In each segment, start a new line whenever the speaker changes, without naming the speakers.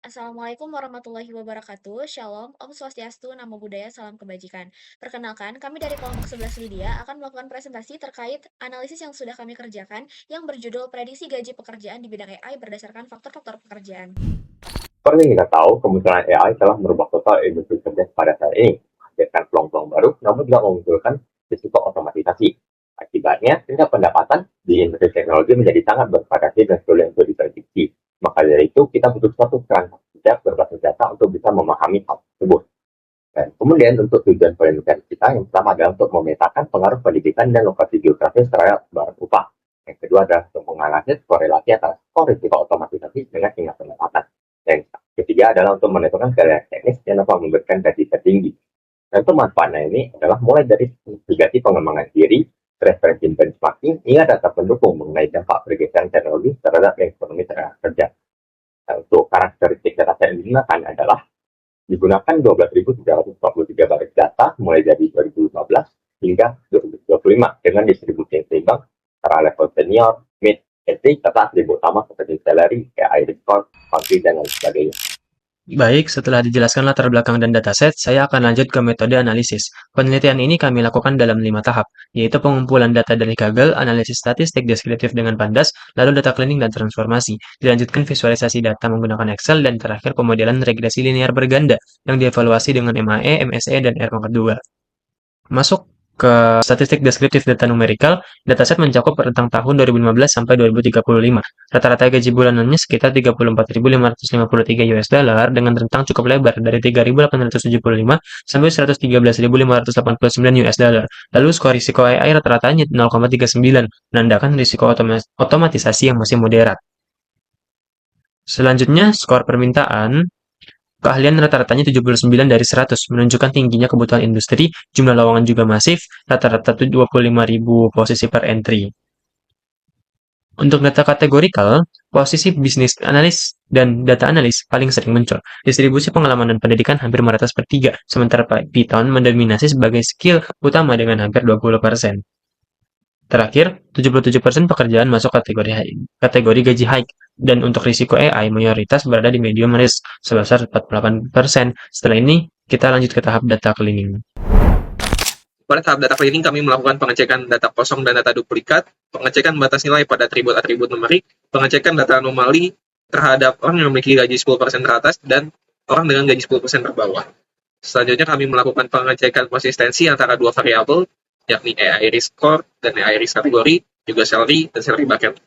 Assalamualaikum warahmatullahi wabarakatuh. Shalom, Om Swastiastu, Namo Buddhaya, Salam Kebajikan. Perkenalkan, kami dari kelompok 11 Lydia akan melakukan presentasi terkait analisis yang sudah kami kerjakan yang berjudul Prediksi Gaji Pekerjaan di bidang AI berdasarkan faktor-faktor pekerjaan.
Seperti yang kita tahu, kemunculan AI telah merubah total industri kerja pada saat ini, menghasilkan peluang-peluang baru, namun juga memunculkan risiko otomatisasi. Akibatnya, tingkat pendapatan di industri teknologi menjadi sangat bervariasi dan sulit untuk diprediksi. Maka dari itu, kita butuh suatu kerangka kerja berbasis data untuk bisa memahami hal tersebut. Dan kemudian untuk tujuan penelitian kita, yang pertama adalah untuk memetakan pengaruh pendidikan dan lokasi geografis terhadap barang upah. Yang kedua adalah untuk menganalisis korelasi antara skor risiko otomatisasi dengan tingkat pendapatan. Yang ketiga adalah untuk menentukan kriteria teknis yang dapat memberikan gaji tertinggi. Dan untuk manfaatnya ini adalah mulai dari investigasi pengembangan diri, referensi benchmarking, hingga data pendukung mengenai dampak pergeseran teknologi terhadap ekonomi tenaga kerja. Nah, untuk karakteristik data yang digunakan adalah digunakan 12.343 baris data mulai dari 2015 hingga 2025 dengan distribusi yang seimbang antara level senior, mid, entry, serta atribut utama seperti salary, AI score, country, dan lain sebagainya.
Baik, setelah dijelaskan latar belakang dan dataset, saya akan lanjut ke metode analisis. Penelitian ini kami lakukan dalam 5 tahap, yaitu pengumpulan data dari Kaggle, analisis statistik deskriptif dengan pandas, lalu data cleaning dan transformasi. Dilanjutkan visualisasi data menggunakan Excel, dan terakhir pemodelan regresi linear berganda yang dievaluasi dengan MAE, MSE, dan R-2. Masuk ke statistik deskriptif data numerikal, dataset mencakup rentang tahun 2015 sampai 2035. Rata-rata gaji bulanannya sekitar 34.553 US dollar dengan rentang cukup lebar dari 3.875 sampai 113.589 US dollar. Lalu skor risiko AI rata-ratanya 0,39, menandakan risiko otomatisasi yang masih moderat. Selanjutnya, skor permintaan. Keahlian rata-ratanya 79 dari 100, menunjukkan tingginya kebutuhan industri, jumlah lowongan juga masif, rata-rata 25.000 posisi per entry. Untuk data kategorikal, posisi bisnis analis dan data analis paling sering muncul. Distribusi pengalaman dan pendidikan hampir merata sepertiga, sementara Python mendominasi sebagai skill utama dengan hampir 20%. Terakhir, 77% pekerjaan masuk kategori gaji high, dan untuk risiko AI mayoritas berada di medium risk sebesar 48%. Setelah ini, kita lanjut ke tahap data cleaning.
Pada tahap data cleaning, kami melakukan pengecekan data kosong dan data duplikat, pengecekan batas nilai pada atribut-atribut numerik, pengecekan data anomali terhadap orang yang memiliki gaji 10% teratas dan orang dengan gaji 10% terbawah. Selanjutnya, kami melakukan pengecekan konsistensi antara dua variabel, yakni AI risk score dan AI risk kategori, juga salary dan salary bucket.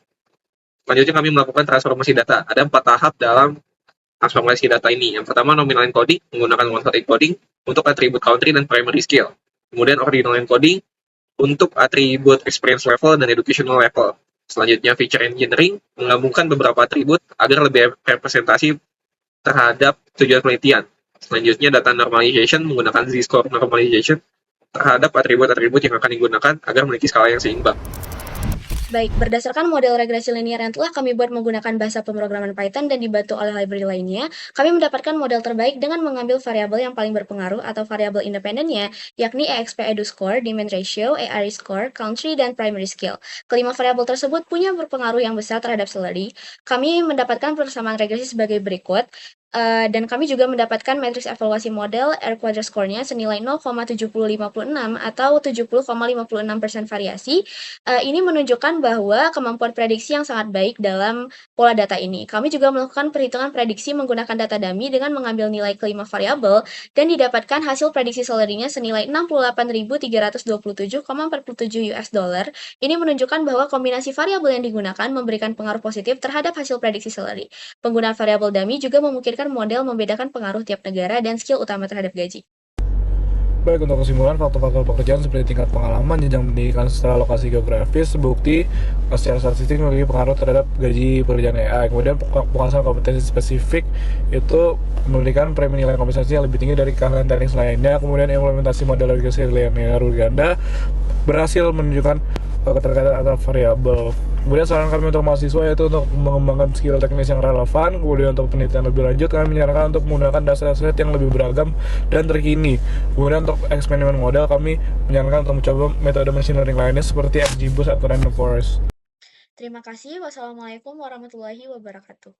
Selanjutnya, kami melakukan transformasi data. Ada 4 tahap dalam transformasi data ini. Yang pertama, nominal encoding menggunakan one-hot encoding untuk atribut country dan primary skill. Kemudian ordinal encoding untuk atribut experience level dan educational level. Selanjutnya, feature engineering menggabungkan beberapa atribut agar lebih representasi terhadap tujuan penelitian. Selanjutnya, data normalization menggunakan z-score normalization terhadap atribut-atribut yang akan digunakan agar memiliki skala yang seimbang.
Baik, berdasarkan model regresi linear yang telah kami buat menggunakan bahasa pemrograman Python dan dibantu oleh library lainnya, kami mendapatkan model terbaik dengan mengambil variabel yang paling berpengaruh atau variabel independennya, yakni EXP Edu Score, Demand Ratio, AI Score, Country, dan Primary Skill. Kelima variabel tersebut punya berpengaruh yang besar terhadap salary. Kami mendapatkan persamaan regresi sebagai berikut. Dan kami juga mendapatkan matriks evaluasi model R quadrat score-nya senilai 0,7056 atau 70,56% variasi. Ini menunjukkan bahwa kemampuan prediksi yang sangat baik dalam pola data ini. Kami juga melakukan perhitungan prediksi menggunakan data dummy dengan mengambil nilai kelima variabel dan didapatkan hasil prediksi salary-nya senilai 68.327,47 US dollar. Ini menunjukkan bahwa kombinasi variabel yang digunakan memberikan pengaruh positif terhadap hasil prediksi salary. Penggunaan variabel dummy juga memungkinkan model membedakan pengaruh tiap negara dan skill utama terhadap gaji.
Baik, untuk kesimpulan, faktor-faktor pekerjaan seperti tingkat pengalaman, jenjang pendidikan secara lokasi geografis, bukti secara statistik memiliki pengaruh terhadap gaji pekerjaan AI. Kemudian penguasaan kompetensi spesifik itu memberikan premi nilai kompensasi yang lebih tinggi dari keahlian teknis lainnya. Kemudian implementasi model regresi linear berganda berhasil menunjukkan keterkaitan antar variabel. Kemudian saran kami untuk mahasiswa yaitu untuk mengembangkan skill teknis yang relevan. Kemudian untuk penelitian lebih lanjut, kami menyarankan untuk menggunakan dataset yang lebih beragam dan terkini. Kemudian untuk eksperimen model, kami menyarankan untuk mencoba metode machine learning lainnya seperti XGBoost atau Random Forest.
Terima kasih. Wassalamualaikum warahmatullahi wabarakatuh.